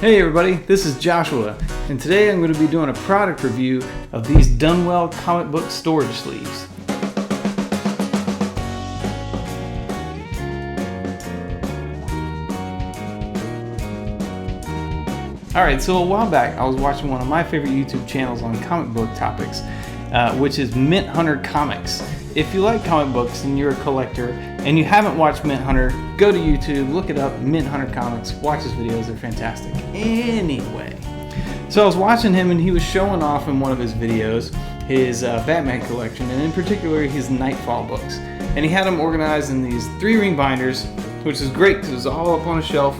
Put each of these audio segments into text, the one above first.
Hey everybody, this is Joshua, and today I'm going to be doing a product review of these Dunwell comic book storage sleeves. Alright, so a while back I was watching one of my favorite YouTube channels on comic book topics, which is Mint Hunter Comics. If you like comic books and you're a collector and you haven't watched Mint Hunter, go to YouTube, look it up, Mint Hunter Comics, watch his videos, they're fantastic. Anyway, so I was watching him and he was showing off in one of his videos his Batman collection, and in particular his Nightfall books. And he had them organized in these 3-ring binders, which is great because it was all up on a shelf.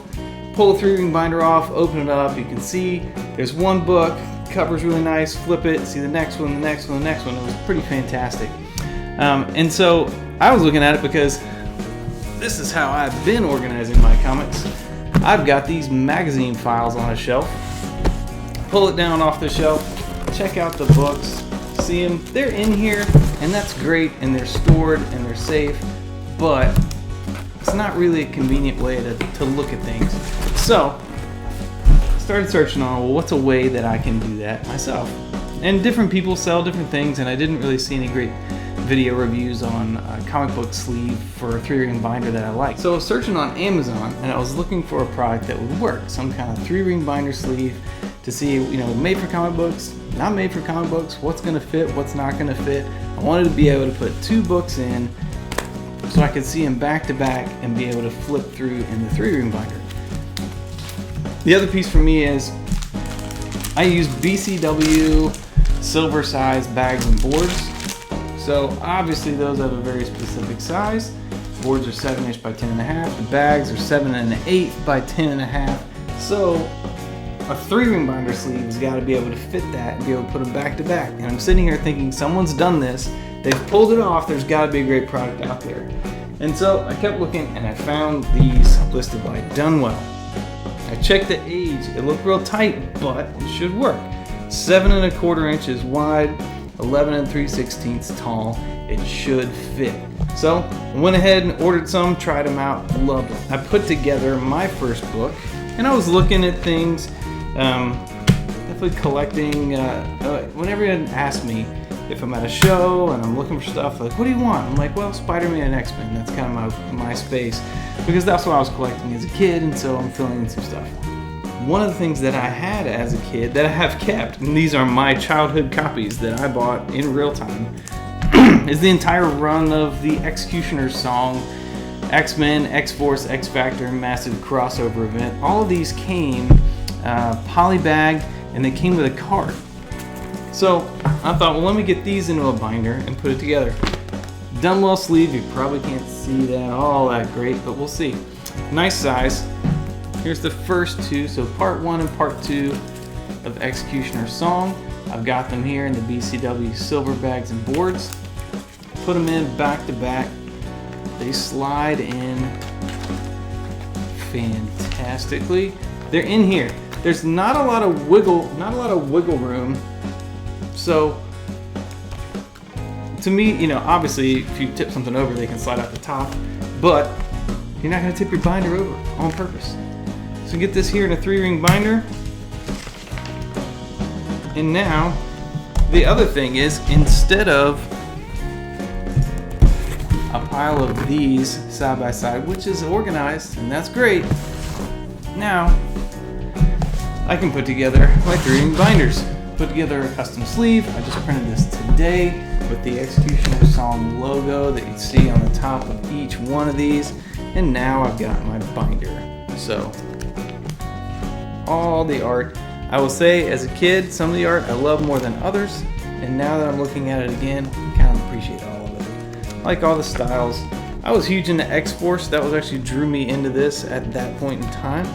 Pull the 3-ring binder off, open it up, you can see there's one book, cover's really nice, flip it, see the next one, the next one, the next one. It was pretty fantastic. And so I was looking at it because this is how I've been organizing my comics. I've got these magazine files on a shelf. Pull it down off the shelf, check out the books, see them, they're in here, and that's great, and they're stored and they're safe, but it's not really a convenient way to look at things. So I started searching on, well, what's a way that I can do that myself? And different people sell different things, and I didn't really see any great video reviews on a comic book sleeve for a 3-ring binder that I like. So I was searching on Amazon and I was looking for a product that would work, some kind of 3-ring binder sleeve to see, made for comic books, not made for comic books, what's gonna fit, what's not gonna fit. I wanted to be able to put 2 books in so I could see them back to back and be able to flip through in the 3-ring binder. The other piece for me is I use BCW silver size bags and boards. So obviously those have a very specific size. Boards are 7" by 10.5. The bags are 7 1/8 by 10.5. So a 3-ring binder sleeve has got to be able to fit that and be able to put them back to back. And I'm sitting here thinking someone's done this. They've pulled it off. There's got to be a great product out there. And so I kept looking and I found these listed by Dunwell. I checked the age. It looked real tight, but it should work. 7 1/4 inches wide. 11 3/16 tall. It should fit. So I went ahead and ordered some, tried them out, loved them. I put together my first book, and I was looking at things, definitely collecting. Whenever anyone asks me if I'm at a show and I'm looking for stuff, like, what do you want? I'm like, well, Spider-Man and X-Men. That's kind of my space, because that's what I was collecting as a kid, and so I'm filling in some stuff. One of the things that I had as a kid that I have kept, and these are my childhood copies that I bought in real time, is the entire run of the Executioner's Song, X-Men, X-Force, X-Factor, massive crossover event. All of these came polybagged, and they came with a card. So I thought, well, let me get these into a binder and put it together. Dunwell sleeve, you probably can't see that all that great, but we'll see. Nice size. Here's the first 2, so part 1 and part 2 of Executioner's Song. I've got them here in the BCW silver bags and boards. Put them in back to back. They slide in fantastically. They're in here. There's not a lot of wiggle room. So to me, obviously if you tip something over, they can slide out the top, but you're not gonna tip your binder over on purpose. So get this here in a 3-ring binder. And now, the other thing is, instead of a pile of these side by side, which is organized, and that's great, now I can put together my 3-ring binders. Put together a custom sleeve. I just printed this today with the Executioner's Song logo that you see on the top of each one of these. And now I've got my binder. So all the art, I will say as a kid, some of the art I love more than others, and now that I'm looking at it again, I kind of appreciate all of it. I like all the styles. I was huge into X-Force. That was actually drew me into this at that point in time.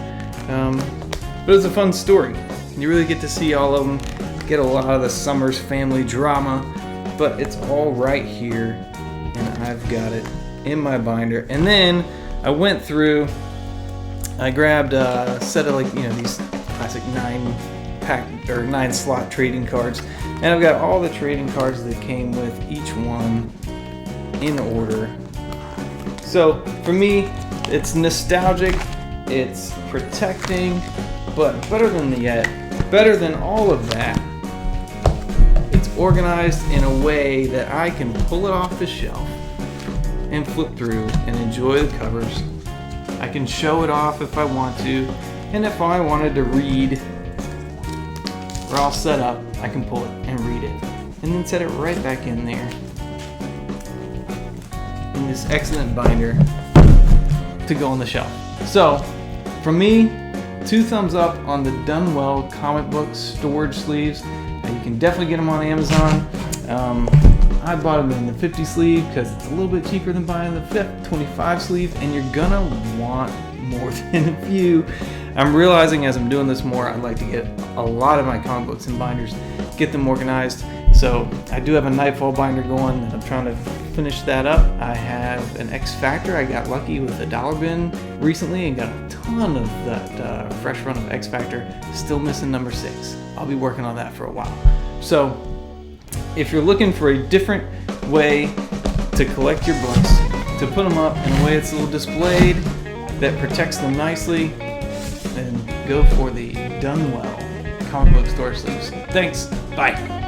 But it was a fun story. You really get to see all of them, get a lot of the Summers family drama, but it's all right here, and I've got it in my binder. And then I went through, I grabbed a set of these classic 9 slot trading cards, and I've got all the trading cards that came with each one in order. So for me, it's nostalgic, it's protecting, But better than all of that, it's organized in a way that I can pull it off the shelf and flip through and enjoy the covers. I can show it off if I want to, and if I wanted to read, we're all set up, I can pull it and read it, and then set it right back in there in this excellent binder to go on the shelf. So, from me, 2 thumbs up on the Dunwell comic book storage sleeves. You can definitely get them on Amazon. I bought them in the 50 sleeve because it's a little bit cheaper than buying the 25 sleeve, and you're gonna want more than a few. I'm realizing as I'm doing this more, I'd like to get a lot of my comic books in binders, get them organized. So I do have a Nightfall binder going, and I'm trying to finish that up. I have an X Factor. I got lucky with a dollar bin recently and got a ton of that fresh run of X Factor. Still missing number 6. I'll be working on that for a while. So if you're looking for a different way to collect your books, to put them up in a way that's a little displayed, that protects them nicely, then go for the Dunwell comic book storage sleeves. Thanks. Bye.